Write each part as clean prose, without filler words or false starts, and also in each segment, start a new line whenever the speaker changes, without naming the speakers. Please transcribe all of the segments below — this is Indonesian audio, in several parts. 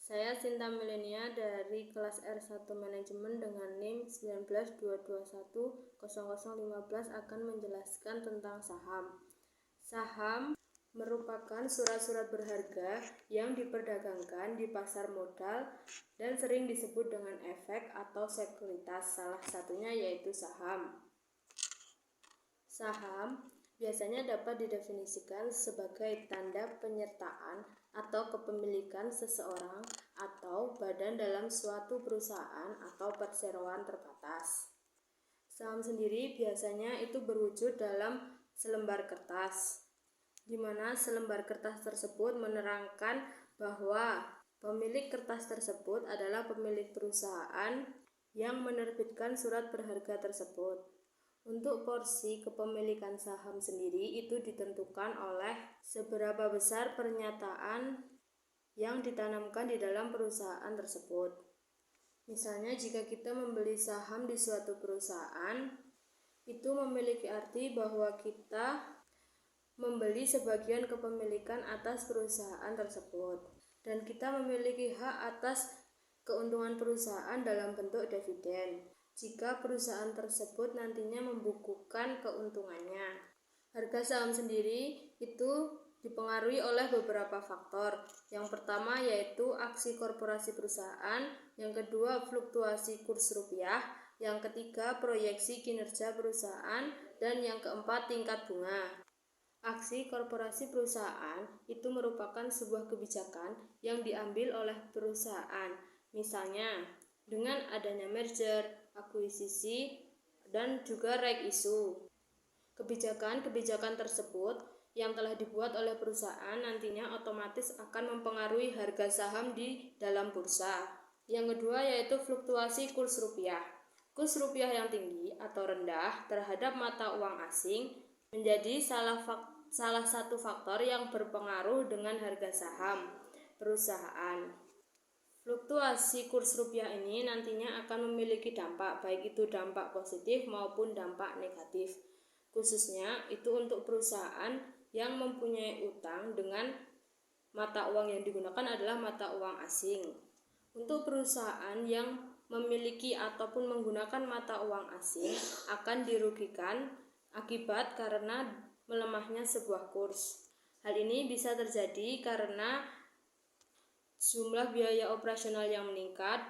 Saya Sinta Milenia dari kelas R1 Manajemen dengan NIM 192210015 akan menjelaskan tentang saham. Saham merupakan surat-surat berharga yang diperdagangkan di pasar modal dan sering disebut dengan efek atau sekuritas, salah satunya yaitu saham. Saham biasanya dapat didefinisikan sebagai tanda penyertaan atau kepemilikan seseorang atau badan dalam suatu perusahaan atau perseroan terbatas. Saham sendiri biasanya itu berwujud dalam selembar kertas, di mana selembar kertas tersebut menerangkan bahwa pemilik kertas tersebut adalah pemilik perusahaan yang menerbitkan surat berharga tersebut. Untuk porsi kepemilikan saham sendiri itu ditentukan oleh seberapa besar pernyataan yang ditanamkan di dalam perusahaan tersebut. Misalnya jika kita membeli saham di suatu perusahaan, itu memiliki arti bahwa kita membeli sebagian kepemilikan atas perusahaan tersebut dan kita memiliki hak atas keuntungan perusahaan dalam bentuk dividen jika perusahaan tersebut nantinya membukukan keuntungannya. Harga saham sendiri itu dipengaruhi oleh beberapa faktor. Yang pertama yaitu aksi korporasi perusahaan, yang kedua fluktuasi kurs rupiah, yang ketiga proyeksi kinerja perusahaan, dan yang keempat tingkat bunga. Aksi korporasi perusahaan itu merupakan sebuah kebijakan yang diambil oleh perusahaan, misalnya dengan adanya merger, akuisisi, dan juga right issue. Kebijakan-kebijakan tersebut yang telah dibuat oleh perusahaan nantinya otomatis akan mempengaruhi harga saham di dalam bursa. Yang kedua yaitu fluktuasi kurs rupiah. Kurs rupiah yang tinggi atau rendah terhadap mata uang asing menjadi salah satu faktor yang berpengaruh dengan harga saham perusahaan. Fluktuasi kurs rupiah ini nantinya akan memiliki dampak, baik itu dampak positif maupun dampak negatif. Khususnya itu untuk perusahaan yang mempunyai utang dengan mata uang yang digunakan adalah mata uang asing. Untuk perusahaan yang memiliki ataupun menggunakan mata uang asing akan dirugikan akibat karena melemahnya sebuah kurs. Hal ini bisa terjadi karena jumlah biaya operasional yang meningkat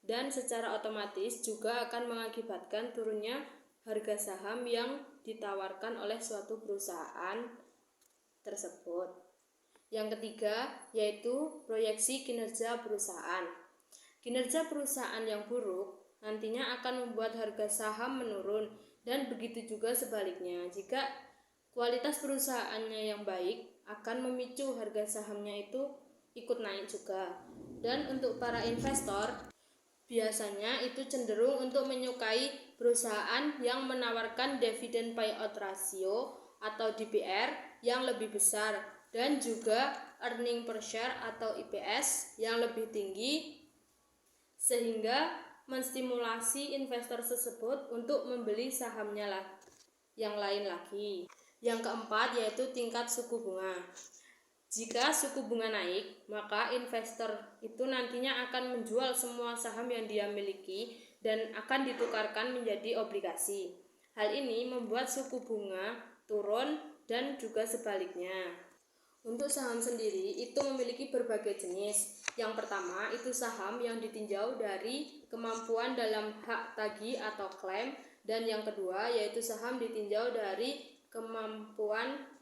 dan secara otomatis juga akan mengakibatkan turunnya harga saham yang ditawarkan oleh suatu perusahaan tersebut. Yang ketiga yaitu proyeksi kinerja perusahaan. Kinerja perusahaan yang buruk nantinya akan membuat harga saham menurun dan begitu juga sebaliknya. Jika kualitas perusahaannya yang baik akan memicu harga sahamnya itu ikut naik juga. Dan untuk para investor biasanya itu cenderung untuk menyukai perusahaan yang menawarkan dividen payout ratio atau DPR yang lebih besar dan juga earning per share atau EPS yang lebih tinggi sehingga menstimulasi investor tersebut untuk membeli sahamnya yang lain lagi. Yang keempat yaitu tingkat suku bunga. Jika suku bunga naik, maka investor itu nantinya akan menjual semua saham yang dia miliki dan akan ditukarkan menjadi obligasi. Hal ini membuat suku bunga turun dan juga sebaliknya. Untuk saham sendiri itu memiliki berbagai jenis. Yang pertama itu saham yang ditinjau dari kemampuan dalam hak tagih atau klaim, dan yang kedua yaitu saham ditinjau dari kemampuan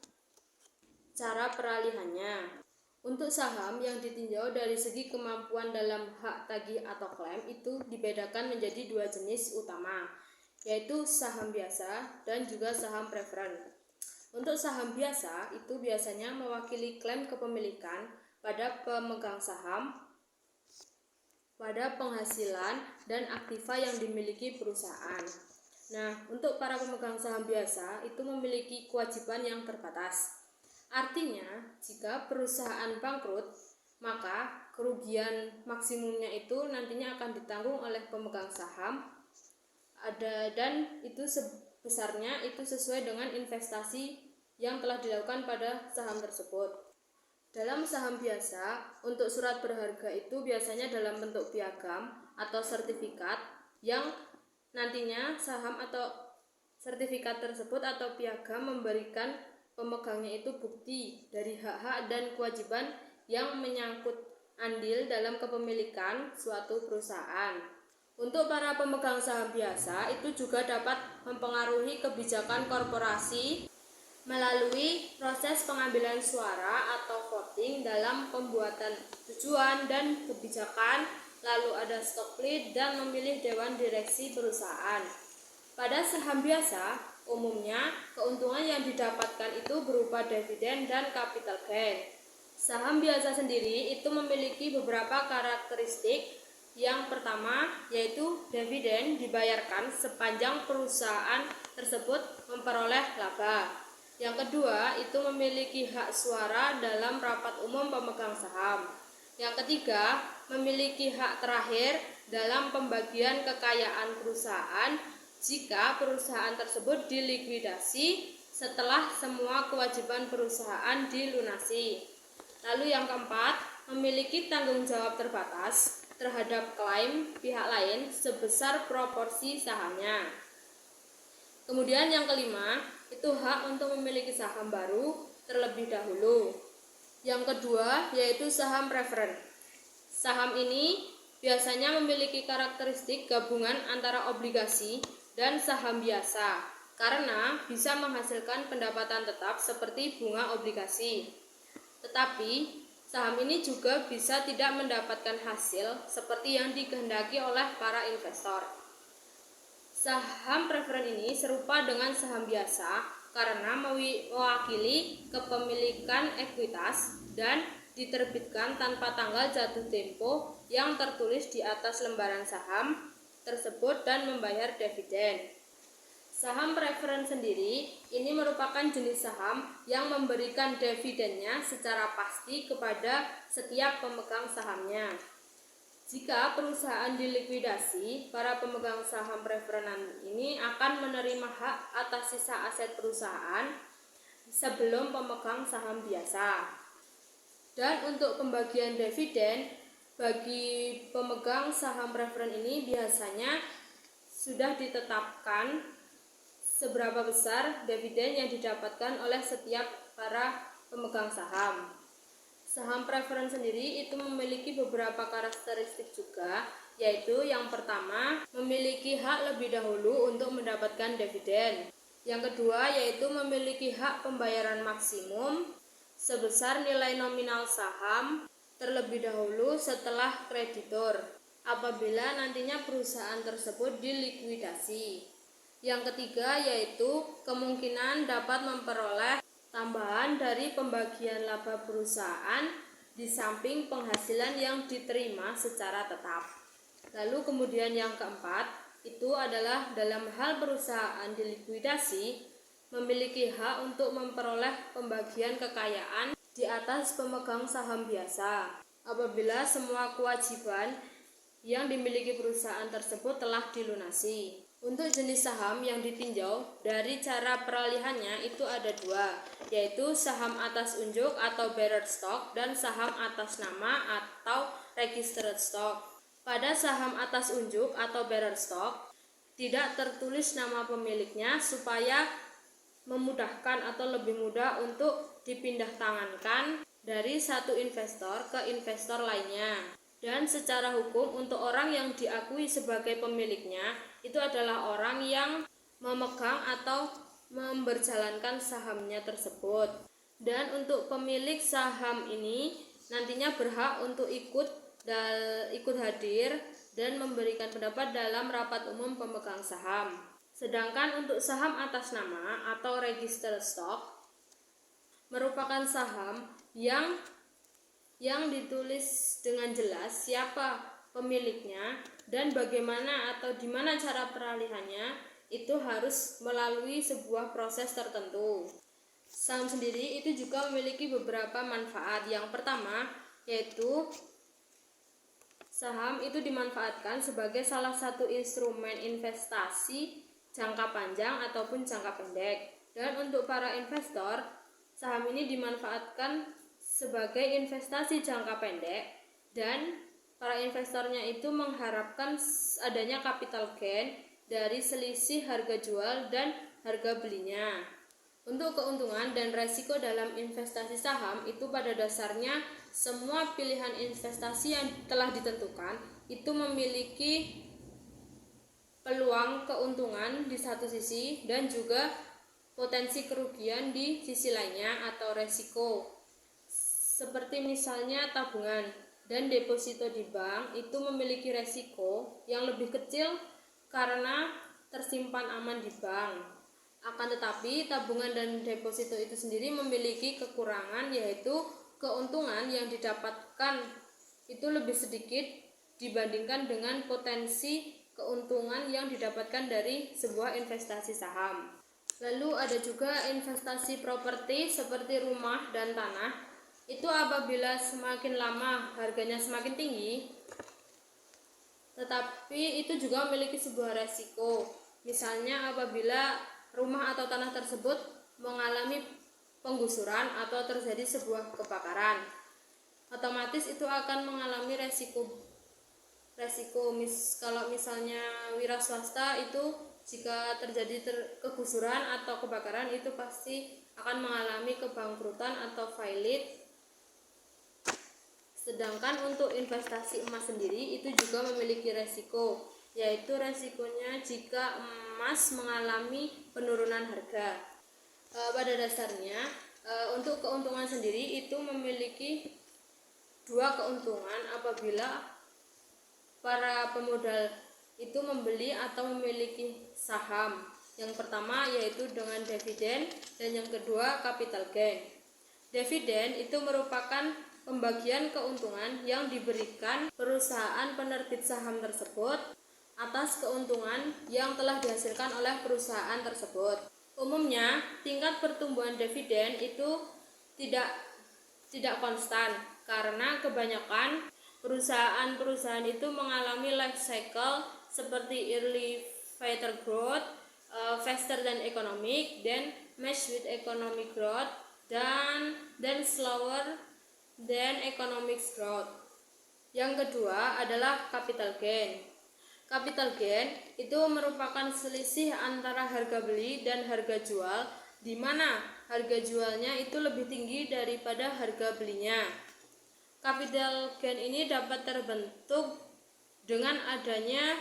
cara peralihannya. Untuk saham yang ditinjau dari segi kemampuan dalam hak tagih atau klaim itu dibedakan menjadi dua jenis utama, yaitu saham biasa dan juga saham preferen. Untuk saham biasa itu biasanya mewakili klaim kepemilikan pada pemegang saham, pada penghasilan dan aktiva yang dimiliki perusahaan. Nah, untuk para pemegang saham biasa itu memiliki kewajiban yang terbatas. Artinya, jika perusahaan bangkrut, maka kerugian maksimumnya itu nantinya akan ditanggung oleh pemegang saham dan itu sebesarnya itu sesuai dengan investasi yang telah dilakukan pada saham tersebut. Dalam saham biasa, untuk surat berharga itu biasanya dalam bentuk piagam atau sertifikat yang nantinya saham atau sertifikat tersebut atau piagam memberikan pemegangnya itu bukti dari hak-hak dan kewajiban yang menyangkut andil dalam kepemilikan suatu perusahaan. Untuk para pemegang saham biasa itu juga dapat mempengaruhi kebijakan korporasi melalui proses pengambilan suara atau voting dalam pembuatan tujuan dan kebijakan, lalu ada stock split dan memilih dewan direksi perusahaan. Pada saham biasa, umumnya keuntungan yang didapatkan itu berupa dividen dan capital gain. Saham biasa sendiri itu memiliki beberapa karakteristik. Yang pertama yaitu dividen dibayarkan sepanjang perusahaan tersebut memperoleh laba. Yang kedua, itu memiliki hak suara dalam rapat umum pemegang saham. Yang ketiga, memiliki hak terakhir dalam pembagian kekayaan perusahaan jika perusahaan tersebut dilikuidasi setelah semua kewajiban perusahaan dilunasi. Lalu yang keempat, memiliki tanggung jawab terbatas terhadap klaim pihak lain sebesar proporsi sahamnya. Kemudian yang kelima, itu hak untuk memiliki saham baru terlebih dahulu. Yang kedua, yaitu saham preferen. Saham ini biasanya memiliki karakteristik gabungan antara obligasi dan saham biasa, karena bisa menghasilkan pendapatan tetap seperti bunga obligasi. Tetapi, saham ini juga bisa tidak mendapatkan hasil seperti yang dikehendaki oleh para investor. Saham preferen ini serupa dengan saham biasa karena mewakili kepemilikan ekuitas dan diterbitkan tanpa tanggal jatuh tempo yang tertulis di atas lembaran saham tersebut dan membayar dividen. Saham preferen sendiri ini merupakan jenis saham yang memberikan dividennya secara pasti kepada setiap pemegang sahamnya. Jika perusahaan dilikuidasi, para pemegang saham preferen ini akan menerima hak atas sisa aset perusahaan sebelum pemegang saham biasa. Dan untuk pembagian dividen bagi pemegang saham preferen ini biasanya sudah ditetapkan seberapa besar dividen yang didapatkan oleh setiap para pemegang saham. Saham preferen sendiri itu memiliki beberapa karakteristik juga, yaitu yang pertama, memiliki hak lebih dahulu untuk mendapatkan dividen. Yang kedua, yaitu memiliki hak pembayaran maksimum sebesar nilai nominal saham terlebih dahulu setelah kreditur, apabila nantinya perusahaan tersebut dilikuidasi. Yang ketiga, yaitu kemungkinan dapat memperoleh tambahan dari pembagian laba perusahaan di samping penghasilan yang diterima secara tetap. Lalu kemudian yang keempat, itu adalah dalam hal perusahaan dilikuidasi, memiliki hak untuk memperoleh pembagian kekayaan di atas pemegang saham biasa apabila semua kewajiban yang dimiliki perusahaan tersebut telah dilunasi. Untuk jenis saham yang ditinjau dari cara peralihannya itu ada dua, yaitu saham atas unjuk atau bearer stock dan saham atas nama atau registered stock. Pada saham atas unjuk atau bearer stock tidak tertulis nama pemiliknya supaya memudahkan atau lebih mudah untuk dipindahtangankan dari satu investor ke investor lainnya. Dan secara hukum untuk orang yang diakui sebagai pemiliknya itu adalah orang yang memegang atau memberjalankan sahamnya tersebut. Dan untuk pemilik saham ini nantinya berhak untuk ikut hadir dan memberikan pendapat dalam rapat umum pemegang saham. Sedangkan untuk saham atas nama atau registered stock merupakan saham yang ditulis dengan jelas siapa pemiliknya dan bagaimana atau di mana cara peralihannya, itu harus melalui sebuah proses tertentu. Saham sendiri itu juga memiliki beberapa manfaat. Yang pertama yaitu saham itu dimanfaatkan sebagai salah satu instrumen investasi jangka panjang ataupun jangka pendek. Dan untuk para investor, saham ini dimanfaatkan sebagai investasi jangka pendek, dan para investornya itu mengharapkan adanya capital gain dari selisih harga jual dan harga belinya. Untuk keuntungan dan resiko dalam investasi saham itu pada dasarnya semua pilihan investasi yang telah ditentukan itu memiliki peluang keuntungan di satu sisi dan juga potensi kerugian di sisi lainnya atau resiko. Seperti misalnya tabungan dan deposito di bank itu memiliki resiko yang lebih kecil karena tersimpan aman di bank. Akan tetapi tabungan dan deposito itu sendiri memiliki kekurangan, yaitu keuntungan yang didapatkan itu lebih sedikit dibandingkan dengan potensi keuntungan yang didapatkan dari sebuah investasi saham. Lalu ada juga investasi properti seperti rumah dan tanah. Itu apabila semakin lama harganya semakin tinggi, tetapi itu juga memiliki sebuah resiko. Misalnya apabila rumah atau tanah tersebut mengalami penggusuran atau terjadi sebuah kebakaran, otomatis itu akan mengalami resiko. Kalau misalnya wira swasta itu jika terjadi kegusuran atau kebakaran itu pasti akan mengalami kebangkrutan atau failit. Sedangkan untuk investasi emas sendiri itu juga memiliki resiko, yaitu resikonya jika emas mengalami penurunan harga. Pada dasarnya untuk keuntungan sendiri itu memiliki dua keuntungan apabila para pemodal itu membeli atau memiliki saham. Yang pertama yaitu dengan dividen dan yang kedua capital gain. Dividen itu merupakan pembagian keuntungan yang diberikan perusahaan penerbit saham tersebut atas keuntungan yang telah dihasilkan oleh perusahaan tersebut. Umumnya, tingkat pertumbuhan dividen itu tidak konstan karena kebanyakan perusahaan-perusahaan itu mengalami life cycle seperti elevator growth, faster than economic, then match with economic growth, dan slower than economic growth. Yang kedua adalah capital gain. Capital gain itu merupakan selisih antara harga beli dan harga jual, di mana harga jualnya itu lebih tinggi daripada harga belinya. Capital gain ini dapat terbentuk dengan adanya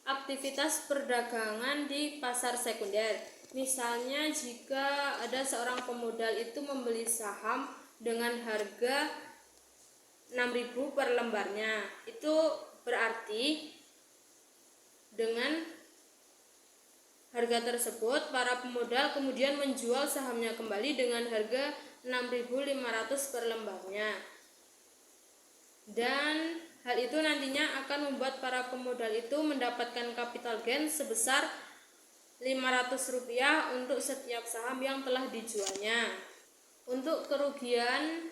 aktivitas perdagangan di pasar sekunder. Misalnya jika ada seorang pemodal itu membeli saham dengan harga 6.000 per lembarnya, itu berarti dengan harga tersebut para pemodal kemudian menjual sahamnya kembali dengan harga 6.500 per lembarnya, dan hal itu nantinya akan membuat para pemodal itu mendapatkan capital gain sebesar Rp500 untuk setiap saham yang telah dijualnya. Untuk kerugian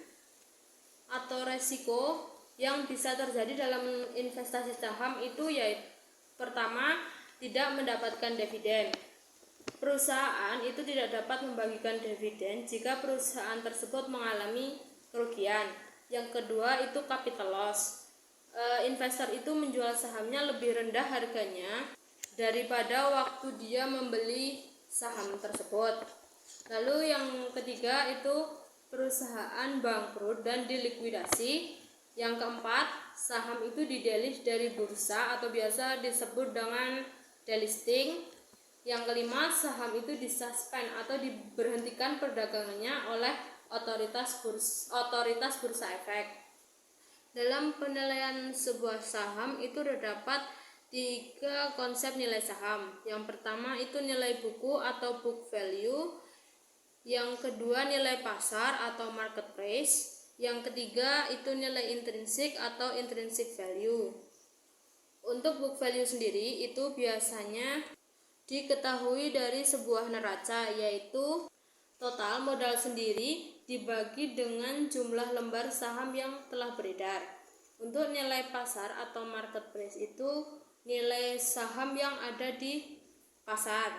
atau resiko yang bisa terjadi dalam investasi saham itu yaitu pertama, tidak mendapatkan dividen. Perusahaan itu tidak dapat membagikan dividen jika perusahaan tersebut mengalami kerugian. Yang kedua itu capital loss. Investor itu menjual sahamnya lebih rendah harganya daripada waktu dia membeli saham tersebut. Lalu yang ketiga itu perusahaan bangkrut dan dilikuidasi. Yang keempat, saham itu didelist dari bursa atau biasa disebut dengan delisting. Yang kelima, saham itu disuspend atau diberhentikan perdagangannya oleh otoritas bursa efek. Dalam penilaian sebuah saham itu terdapat 3 konsep nilai saham. Yang pertama itu nilai buku atau book value. Yang kedua nilai pasar atau market price. Yang ketiga itu nilai intrinsik atau intrinsic value. Untuk book value sendiri itu biasanya diketahui dari sebuah neraca, yaitu total modal sendiri dibagi dengan jumlah lembar saham yang telah beredar. Untuk nilai pasar atau market price itu nilai saham yang ada di pasar.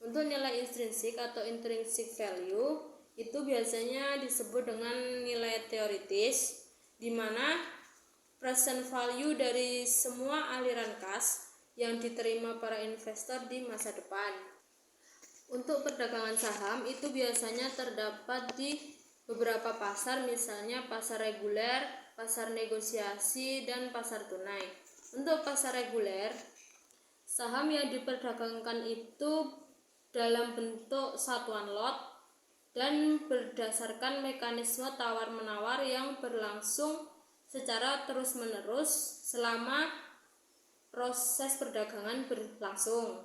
Untuk nilai intrinsik atau intrinsic value itu biasanya disebut dengan nilai teoritis, di mana present value dari semua aliran kas yang diterima para investor di masa depan. Untuk perdagangan saham itu biasanya terdapat di beberapa pasar, misalnya pasar reguler, pasar negosiasi, dan pasar tunai. Untuk pasar reguler, saham yang diperdagangkan itu dalam bentuk satuan lot dan berdasarkan mekanisme tawar-menawar yang berlangsung secara terus-menerus selama proses perdagangan berlangsung.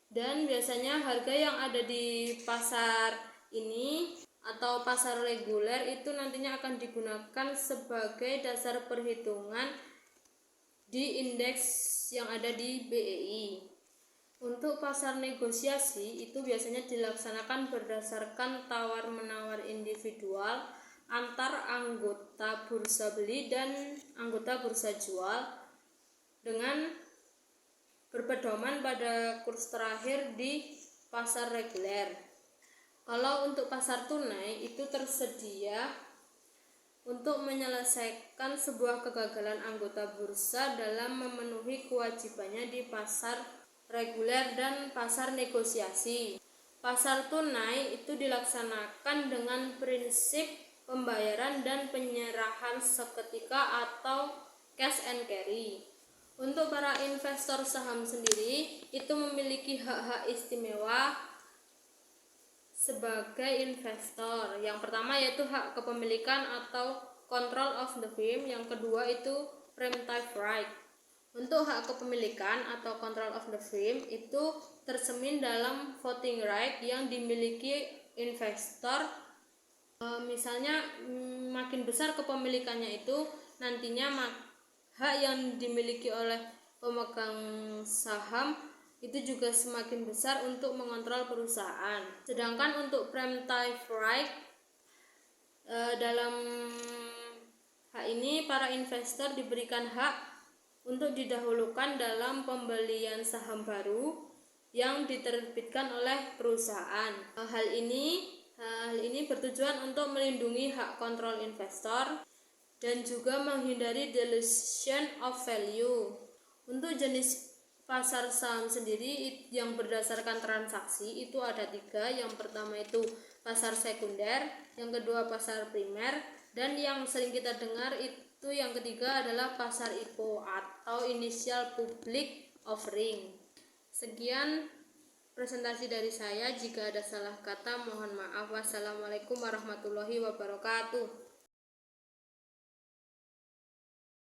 Dan biasanya harga yang ada di pasar ini atau pasar reguler itu nantinya akan digunakan sebagai dasar perhitungan di indeks yang ada di BEI. Untuk pasar negosiasi itu biasanya dilaksanakan berdasarkan tawar-menawar individual antar anggota bursa beli dan anggota bursa jual dengan berpedoman pada kurs terakhir di pasar reguler. Kalau untuk pasar tunai itu tersedia untuk menyelesaikan sebuah kegagalan anggota bursa dalam memenuhi kewajibannya di pasar reguler dan pasar negosiasi. Pasar tunai itu dilaksanakan dengan prinsip pembayaran dan penyerahan seketika atau cash and carry. Untuk para investor saham sendiri itu memiliki hak-hak istimewa sebagai investor. Yang pertama yaitu hak kepemilikan atau control of the firm, yang kedua itu preemptive right. Untuk hak kepemilikan atau control of the firm itu tercermin dalam voting right yang dimiliki investor. Misalnya makin besar kepemilikannya itu nantinya hak yang dimiliki oleh pemegang saham itu juga semakin besar untuk mengontrol perusahaan. Sedangkan untuk preemptive right, dalam hak ini para investor diberikan hak untuk didahulukan dalam pembelian saham baru yang diterbitkan oleh perusahaan. Hal ini bertujuan untuk melindungi hak kontrol investor dan juga menghindari dilution of value. Untuk jenis pasar saham sendiri yang berdasarkan transaksi itu ada 3. Yang pertama itu pasar sekunder, yang kedua pasar primer, dan yang sering kita dengar itu yang ketiga adalah pasar IPO atau Initial Public Offering. Sekian presentasi dari saya. Jika ada salah kata mohon maaf. Wassalamualaikum warahmatullahi wabarakatuh.